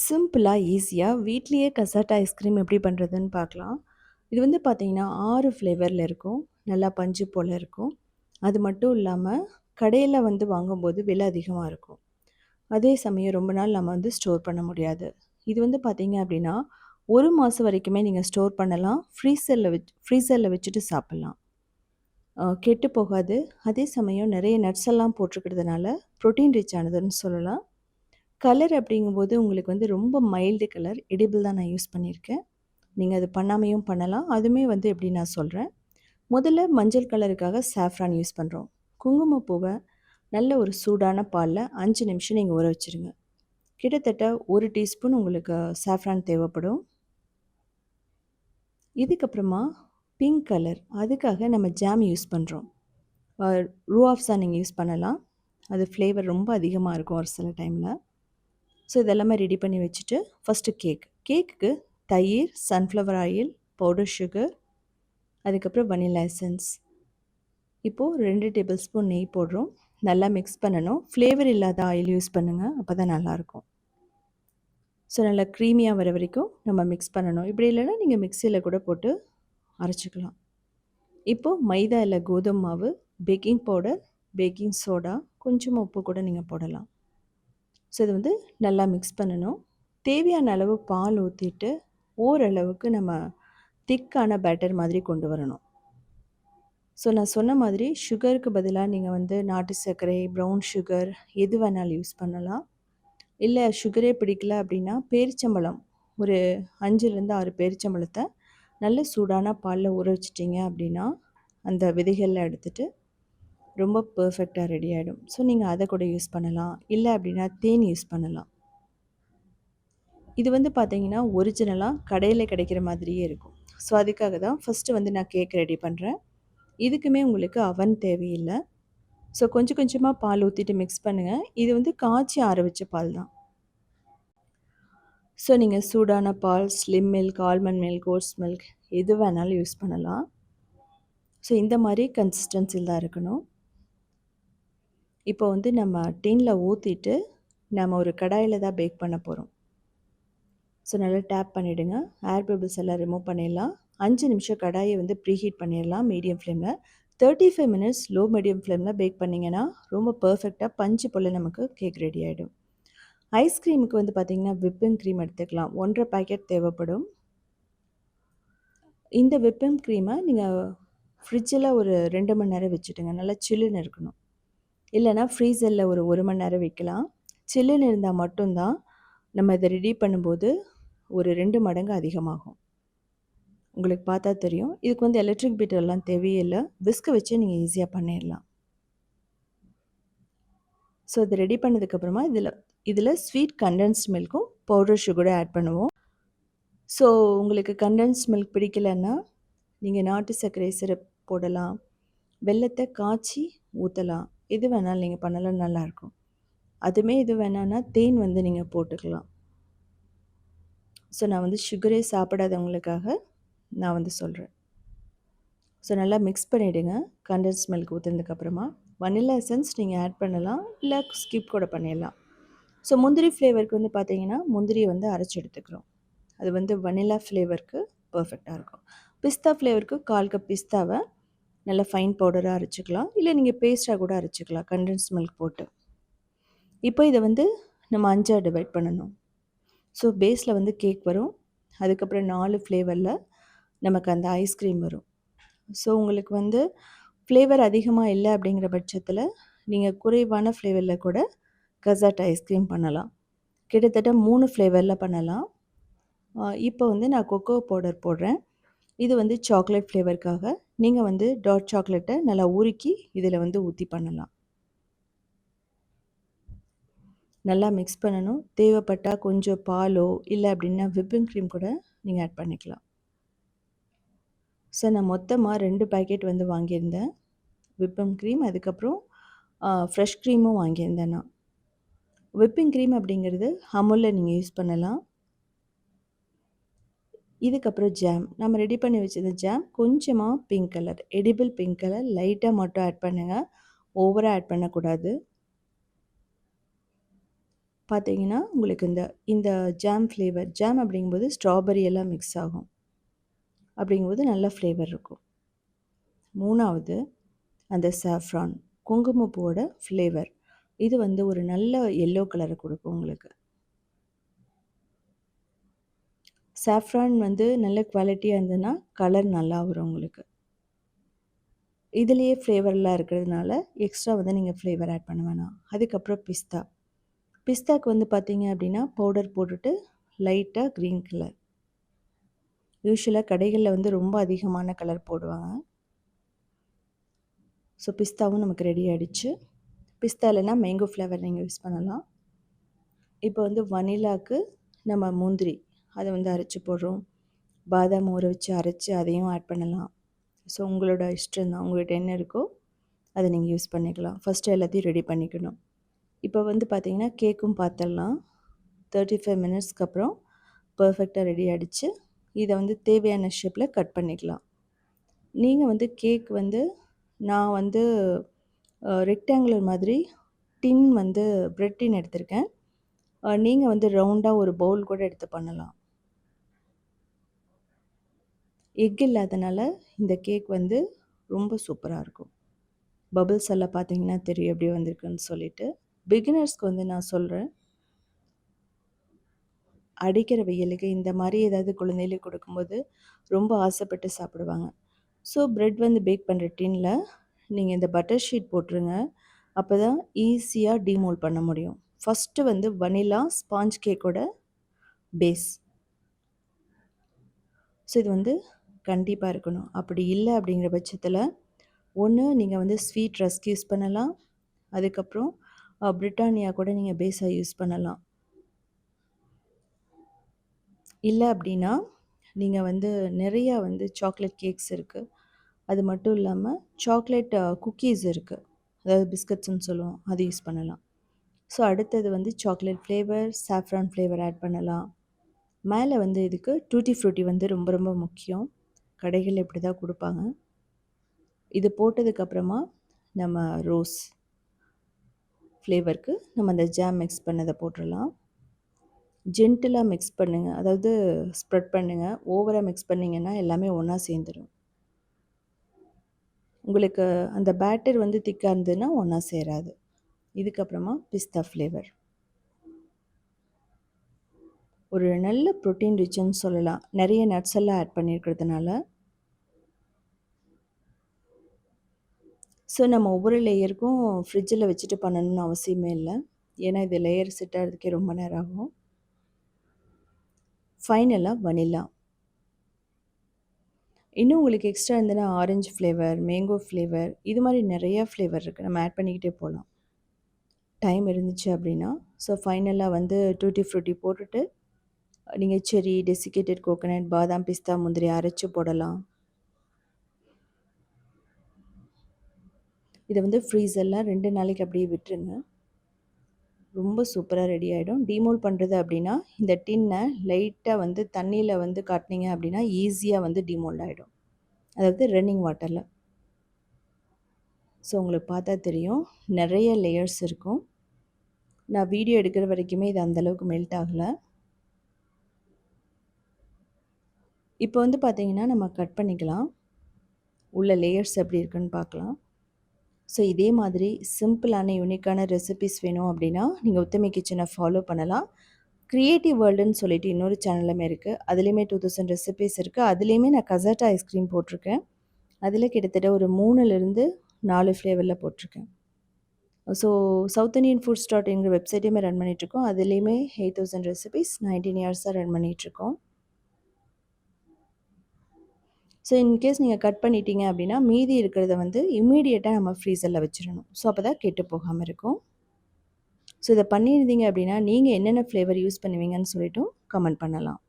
சிம்பிளா, ஈஸியா வீட்லயே கசாட்டா ஐஸ்கிரீம் எப்படி பண்ணுறதுன்னு பார்க்கலாம். இது வந்து பார்த்தீங்கன்னா, 6 ஃப்ளேவர்ல இருக்கும். நல்லா பஞ்சு போல இருக்கும். அது மட்டும் இல்லாம, கடையில வந்து வாங்கும்போது விலை அதிகமா இருக்கும். அதே சமயம் ரொம்ப நாள் நம்ம வந்து ஸ்டோர் பண்ண முடியாது. இது வந்து பார்த்தீங்க அப்படின்னா, 1 மாசம் வரைக்குமே நீங்க ஸ்டோர் பண்ணலாம். ஃப்ரீசர்ல வச்சுட்டு சாப்பிடலாம். கெட்டு போகாது. அதே சமயம் நெறைய நட்ஸ் எல்லாம் போட்டிருக்கிறதுனால, புரோட்டீன் ரிச் ஆனதுன்னு சொல்லலாம். கலர் அப்படிங்கும்போது உங்களுக்கு வந்து ரொம்ப மைல்டு கலர் எடிபிள் தான் நான் யூஸ் பண்ணியிருக்கேன். நீங்க அது பண்ணாமயும் பண்ணலாம். அதுவுமே வந்து எப்படி நான் சொல்றேன். முதல்ல மஞ்சள் கலருக்காக சாஃப்ரான் யூஸ் பண்றோம். குங்குமப்பூவ நல்ல ஒரு சூடான பால்ல 5 நிமிஷம் நீங்க ஊற வச்சுருங்க. கிட்டத்தட்ட 1 டீஸ்பூன் உங்களுக்கு சாஃப்ரான் தேவைப்படும். இதுக்கப்புறமா பிங்க் கலர் அதுக்காக நம்ம ஜாம் யூஸ் பண்றோம். அ ரூஅஃப்ஸா நீங்க யூஸ் பண்ணலாம். அது ஃப்ளேவர் ரொம்ப அதிகமா இருக்கும் ஒரு சில டைம்ல. ஸோ இதெல்லாமே ரெடி பண்ணி வச்சுட்டு, ஃபஸ்ட்டு கேக்குக்கு தயிர், சன்ஃப்ளவர் ஆயில், பவுடர் சுகர், அதுக்கப்புறம் வனிலா எசன்ஸ். இப்போது 2 டேபிள் ஸ்பூன் நெய் போடுறோம். நல்லா மிக்ஸ் பண்ணணும். ஃப்ளேவர் இல்லாத ஆயில் யூஸ் பண்ணுங்க. அப்போ தான் நல்லாயிருக்கும். ஸோ நல்லா க்ரீமியாக வர வரைக்கும் நம்ம மிக்ஸ் பண்ணணும். இப்படி இல்லைன்னா நீங்கள் மிக்சியில் கூட போட்டு அரைச்சிக்கலாம். இப்போது மைதா இல்லை கோதுமை மாவு, பேக்கிங் பவுடர், பேக்கிங் சோடா, கொஞ்சமாக உப்பு கூட நீங்கள் போடலாம். ஸோ இது வந்து நல்லா மிக்ஸ் பண்ணணும். தேவையான அளவு பால் ஊற்றிட்டு ஓரளவுக்கு நம்ம திக்கான பேட்டர் மாதிரி கொண்டு வரணும். ஸோ நான் சொன்ன மாதிரி சுகருக்கு பதிலாக நீங்கள் வந்து நாட்டு சர்க்கரை, ப்ரௌன் சுகர் எது வேணாலும் யூஸ் பண்ணலாம். இல்லை சுகரே பிடிக்கல அப்படின்னா பேரிச்சம்பழம் ஒரு 5லேருந்து 6 பேரிச்சம்பழத்தை நல்ல சூடான பாலில் ஊற வச்சிட்டிங்க அப்படின்னா அந்த விதைகளில் எடுத்துட்டு ரொம்ப பர்ஃபெக்டாக ரெடி ஆகிடும். ஸோ நீங்கள் அதை கூட யூஸ் பண்ணலாம். இல்லை அப்படின்னா தேன் யூஸ் பண்ணலாம். இது வந்து பார்த்தீங்கன்னா, ஒரிஜினலாக கடையில் கிடைக்கிற மாதிரியே இருக்கும். ஸோ அதுக்காக தான் ஃபஸ்ட்டு வந்து நான் கேக் ரெடி பண்ணுறேன். இதுக்குமே உங்களுக்கு அவன் தேவையில்ல. ஸோ கொஞ்சம் கொஞ்சமாக பால் ஊற்றிட்டு மிக்ஸ் பண்ணுங்கள். இது வந்து காய்ச்சி ஆற வச்ச பால் தான். ஸோ நீங்கள் சூடான பால், slim milk, almond milk, oats milk எது வேணாலும் யூஸ் பண்ணலாம். ஸோ இந்த மாதிரி கன்சிஸ்டன்சியில் தான் இருக்கணும். இப்போ வந்து நம்ம டின்னில் ஊற்றிட்டு நம்ம ஒரு கடாயில் தான் பேக் பண்ண போகிறோம். ஸோ நல்லா டேப் பண்ணிவிடுங்க. ஏர் பபிள்ஸ் எல்லாம் ரிமூவ் பண்ணிடலாம். 5 நிமிஷம் கடாயை வந்து ப்ரீஹீட் பண்ணிடலாம் மீடியம் ஃப்ளேமில். 35 மினிட்ஸ் லோ மீடியம் ஃப்ளேமில் பேக் பண்ணிங்கன்னா ரொம்ப பர்ஃபெக்டாக பஞ்சு போல் நமக்கு கேக் ரெடி ஆகிடும். ஐஸ்கிரீமுக்கு வந்து பார்த்திங்கன்னா விப்பிங் க்ரீம் எடுத்துக்கலாம். 1.5 பாக்கெட் தேவைப்படும். இந்த விப்பிங் க்ரீமை நீங்கள் ஃப்ரிட்ஜில் ஒரு 2 மணி நேரம் வச்சுட்டுங்க. நல்லா சில்லுன்னு இருக்கணும். இல்லைனா ஃப்ரீசரில் ஒரு 1 மணி நேரம் வைக்கலாம். சில்லுன்னு இருந்தால் மட்டும்தான் நம்ம இதை ரெடி பண்ணும்போது ஒரு 2 மடங்கு அதிகமாகும். உங்களுக்கு பார்த்தா தெரியும். இதுக்கு வந்து எலக்ட்ரிக் பீட்டர்லாம் தேவையில்லை. விஸ்க் வச்சு நீங்கள் ஈஸியாக பண்ணிடலாம். ஸோ இது ரெடி பண்ணதுக்கப்புறமா இதில் ஸ்வீட் கண்டென்ஸ்ட் மில்க்கும் பவுடர் சுகரும் ஆட் பண்ணுவோம். ஸோ உங்களுக்கு கண்டென்ஸ்ட் மில்க் பிடிக்கலன்னா நீங்கள் நாட்டு சர்க்கரை சிரப் போடலாம். வெல்லத்தை காய்ச்சி ஊற்றலாம். எது வேணாலும் நீங்கள் பண்ணலாம், நல்லாயிருக்கும். அதுவுமே இது வேணான்னா தேன் வந்து நீங்கள் போட்டுக்கலாம். ஸோ நான் வந்து சுகரே சாப்பிடாதவங்களுக்காக நான் வந்து சொல்கிறேன். ஸோ நல்லா மிக்ஸ் பண்ணிவிடுங்க. கண்டென்ஸ் மில்க் ஊற்றுனதுக்கப்புறமா வனிலா எசன்ஸ் நீங்கள் ஆட் பண்ணலாம், இல்லை ஸ்கிப் கூட பண்ணிடலாம். ஸோ முந்திரி ஃப்ளேவருக்கு வந்து பார்த்தீங்கன்னா முந்திரியை வந்து அரைச்சி எடுத்துக்கிறோம். அது வந்து வனிலா ஃப்ளேவருக்கு பர்ஃபெக்டாக இருக்கும். பிஸ்தா ஃப்ளேவருக்கு 1/4 கப் பிஸ்தாவை நல்லா ஃபைன் பவுடராக அரைச்சிக்கலாம், இல்லை நீங்கள் பேஸ்ட்டாக கூட அரைச்சிக்கலாம் கண்டென்ஸ் மில்க் போட்டு. இப்போ இதை வந்து நம்ம 5ஆக டிவைட் பண்ணணும். ஸோ பேஸில் வந்து கேக் வரும். அதுக்கப்புறம் 4 ஃப்ளேவரில் நமக்கு அந்த ஐஸ்கிரீம் வரும். ஸோ உங்களுக்கு வந்து ஃப்ளேவர் அதிகமாக இல்லை அப்படிங்கிற பட்சத்தில் நீங்கள் குறைவான ஃப்ளேவரில் கூட கசாட் ஐஸ்கிரீம் பண்ணலாம். கிட்டத்தட்ட 3 ஃப்ளேவரில் பண்ணலாம். இப்போ வந்து நான் கொக்கோ பவுடர் போடுறேன். இது வந்து சாக்லேட் ஃப்ளேவருக்காக. நீங்கள் வந்து டார்க் சாக்லேட்டை நல்லா உருக்கி இதில் வந்து ஊற்றி பண்ணலாம். நல்லா மிக்ஸ் பண்ணணும். தேவைப்பட்டால் கொஞ்சம் பாலோ இல்லை அப்படின்னா விப்பிங் க்ரீம் கூட நீங்கள் ஆட் பண்ணிக்கலாம். ஸோ நான் மொத்தமாக 2 பாக்கெட் வந்து வாங்கியிருந்தேன் விப்பிங் க்ரீம். அதுக்கப்புறம் ஃப்ரெஷ் க்ரீமும் வாங்கியிருந்தேன் நான். விப்பிங் க்ரீம் அப்படிங்கிறது அமுலில் நீங்கள் யூஸ் பண்ணலாம். இதுக்கப்புறம் ஜாம் நம்ம ரெடி பண்ணி வச்சது ஜாம் கொஞ்சமாக pink colour, edible pink colour லைட்டாக மட்டும் ஆட் பண்ணுங்கள். ஓவராக ஆட் பண்ணக்கூடாது. பார்த்தீங்கன்னா, உங்களுக்கு இந்த இந்த ஜாம் ஃப்ளேவர் ஜாம் அப்படிங்கும்போது ஸ்ட்ராபெர்ரி எல்லாம் மிக்ஸ் ஆகும். அப்படிங்கும்போது நல்ல ஃப்ளேவர் இருக்கும். 3வது அந்த சாஃப்ரான் குங்குமப்பூவோட ஃப்ளேவர். இது வந்து ஒரு நல்ல எல்லோ கலரை கொடுக்கும் உங்களுக்கு. சாஃப்ரான் வந்து நல்ல குவாலிட்டியாக இருந்ததுன்னா கலர் நல்லா வரும் உங்களுக்கு. இதுலேயே ஃப்ளேவர்லாம் இருக்கிறதுனால எக்ஸ்ட்ரா வந்து நீங்கள் ஃப்ளேவர் ஆட் பண்ண வேணாம். அதுக்கப்புறம் பிஸ்தா. பிஸ்தாக்கு வந்து பார்த்தீங்க அப்படின்னா பவுடர் போட்டுட்டு லைட்டாக க்ரீன் கலர். யூஷுவலாக கடைகளில் வந்து ரொம்ப அதிகமான கலர் போடுவாங்க. ஸோ பிஸ்தாவும் நமக்கு ரெடி ஆகிடுச்சு. பிஸ்தா இல்லைன்னா மேங்கோ ஃப்ளேவர் நீங்கள் யூஸ் பண்ணலாம். இப்போ வந்து வனிலாவுக்கு நம்ம முந்திரி அதை வந்து அரைச்சி போடுறோம். பாதாம் ஊற வச்சு அரைச்சி அதையும் ஆட் பண்ணலாம். ஸோ உங்களோட இஷ்டம் தான். உங்கள்கிட்ட என்ன இருக்கோ அதை நீங்கள் யூஸ் பண்ணிக்கலாம். ஃபஸ்ட்டு எல்லாத்தையும் ரெடி பண்ணிக்கணும். இப்போ வந்து பார்த்திங்கன்னா கேக்கும் பார்த்துடலாம். 35 மினிட்ஸ்க்கு அப்புறம் பர்ஃபெக்டாக ரெடி ஆகிடுச்சு. இதை வந்து தேவையான ஷேப்பில் கட் பண்ணிக்கலாம். நீங்கள் வந்து கேக் வந்து நான் வந்து ரெக்டாங்குலர் மாதிரி டின் வந்து பிரெட் டின் எடுத்திருக்கேன். நீங்கள் வந்து ரவுண்டாக ஒரு பவுல் கூட எடுத்து பண்ணலாம். எக் இல்லாதனால இந்த கேக் வந்து ரொம்ப சூப்பராக இருக்கும். பபிள்ஸ் எல்லாம் பார்த்தீங்கன்னா தெரியும் எப்படி வந்திருக்குன்னு சொல்லிட்டு. பிகினர்ஸ்க்கு வந்து நான் சொல்கிறேன், அடிக்கிற வெயிலுக்கு இந்த மாதிரி ஏதாவது குழந்தைகளுக்கு கொடுக்கும்போது ரொம்ப ஆசைப்பட்டு சாப்பிடுவாங்க. ஸோ ப்ரெட் வந்து பேக் பண்ணுற டின்னில் நீங்கள் இந்த பட்டர் ஷீட் போட்டுருங்க. அப்போ தான் ஈஸியாக டீமோல்ட் பண்ண முடியும். ஃபஸ்ட்டு வந்து வனிலா ஸ்பாஞ்ச் கேக்கோட பேஸ். ஸோ இது வந்து கண்டிப்பாக இருக்கணும். அப்படி இல்லை அப்படிங்கிற பட்சத்தில் ஒன்று நீங்கள் வந்து ஸ்வீட் ரஸ்க் யூஸ் பண்ணலாம். அதுக்கப்புறம் பிரிட்டானியா கூட நீங்கள் பேஸாக யூஸ் பண்ணலாம். இல்லை அப்படின்னா நீங்கள் வந்து நிறையா வந்து சாக்லேட் கேக்ஸ் இருக்குது. அது மட்டும் இல்லாமல் சாக்லேட் குக்கீஸ் இருக்குது. அதாவது பிஸ்கட்ஸ்ன்னு சொல்லுவோம், அது யூஸ் பண்ணலாம். ஸோ அடுத்தது வந்து chocolate flavour, saffron flavour add பண்ணலாம். மேலே வந்து இதுக்கு டூட்டி ஃப்ரூட்டி வந்து ரொம்ப ரொம்ப முக்கியம். கடைகள் இப்படி தான் கொடுப்பாங்க. இது போட்டதுக்கப்புறமா நம்ம ரோஸ் ஃப்ளேவருக்கு நம்ம அந்த ஜாம் மிக்ஸ் பண்ணதை போட்டுடலாம். ஜென்டிலாக மிக்ஸ் பண்ணுங்கள். அதாவது ஸ்ப்ரெட் பண்ணுங்கள். ஓவராக மிக்ஸ் பண்ணிங்கன்னா எல்லாமே ஒன்றா சேர்ந்துடும். உங்களுக்கு அந்த பேட்டர் வந்து திக்காக இருந்ததுன்னா ஒன்றா சேராது. இதுக்கப்புறமா பிஸ்தா ஃப்ளேவர். ஒரு நல்ல ப்ரோட்டீன் ரிச்சுன்னு சொல்லலாம். நிறைய நட்ஸ் எல்லாம் ஆட் பண்ணியிருக்கிறதுனால. ஸோ நம்ம ஒவ்வொரு லேயருக்கும் ஃப்ரிட்ஜில் வச்சுட்டு பண்ணணும்னு அவசியமே இல்லை. ஏன்னா இது லேயர் செட் ஆகிறதுக்கே ரொம்ப நேரம் ஆகும். ஃபைனலாக வனிலா. இன்னும் உங்களுக்கு எக்ஸ்ட்ரா இருந்ததுன்னா ஆரஞ்சு ஃப்ளேவர், மேங்கோ ஃப்ளேவர், இது மாதிரி நிறையா ஃப்ளேவர் இருக்குது. நம்ம ஆட் பண்ணிக்கிட்டே போகலாம் டைம் இருந்துச்சு அப்படின்னா. ஸோ ஃபைனலாக வந்து டூட்டி ஃப்ரூட்டி போட்டுட்டு நீங்கள் செரி, டெசிகேட்டட் கோகோனட், பாதாம், பிஸ்தா, முந்திரி அரைச்சி போடலாம். இதை வந்து ஃப்ரீசரில் 2 நாளைக்கு அப்படியே விட்டுருங்க. ரொம்ப சூப்பராக ரெடி ஆகிடும். டீமோல்ட் பண்ணுறது அப்படின்னா இந்த டின்னை லைட்டாக வந்து தண்ணியில் வந்து காட்டினீங்க அப்படின்னா ஈஸியாக வந்து டீமோல்ட் ஆகிடும். அதாவது ரன்னிங் வாட்டரில். ஸோ உங்களுக்கு பார்த்தா தெரியும் நிறைய லேயர்ஸ் இருக்கும். நான் வீடியோ எடுக்கிற வரைக்குமே இது அந்தளவுக்கு மெல்ட் ஆகலை. இப்போ வந்து பார்த்திங்கன்னா நம்ம கட் பண்ணிக்கலாம். உள்ள லேயர்ஸ் எப்படி இருக்குன்னு பார்க்கலாம். ஸோ இதே மாதிரி சிம்பிளான யூனிக்கான ரெசிபிஸ் வேணும் அப்படின்னா நீங்கள் உத்தமி கிச்சனை ஃபாலோ பண்ணலாம். க்ரியேட்டிவ் வேர்ல்டுன்னு சொல்லிட்டு இன்னொரு சேனலுமே இருக்குது. அதுலேயுமே 2000 ரெசிபிஸ் இருக்குது. அதுலேயுமே நான் கசட்டா ஐஸ்கிரீம் போட்டிருக்கேன். அதில் கிட்டத்தட்ட ஒரு 3லேருந்து 4 ஃப்ளேவரில் போட்டிருக்கேன். So South Indian foods dot வெப்சைட்டையுமே ரன் பண்ணிகிட்ருக்கோம். அதுலேயுமே 8000 ரெசிபிஸ் 19 இயர்ஸாக ரன் பண்ணிகிட்ருக்கோம். ஸோ இன்கேஸ் நீங்கள் கட் பண்ணிட்டீங்க அப்படின்னா மீதி இருக்கிறத வந்து இம்மீடியட்டாக நம்ம ஃப்ரீசரில் வச்சிடணும். ஸோ அப்போ தான் கெட்டு போகாமல் இருக்கும். ஸோ இதை பண்ணியிருந்தீங்க அப்படின்னா நீங்கள் என்னென்ன ஃப்ளேவர் யூஸ் பண்ணுவீங்கன்னு சொல்லிட்டும் கமெண்ட் பண்ணலாம்.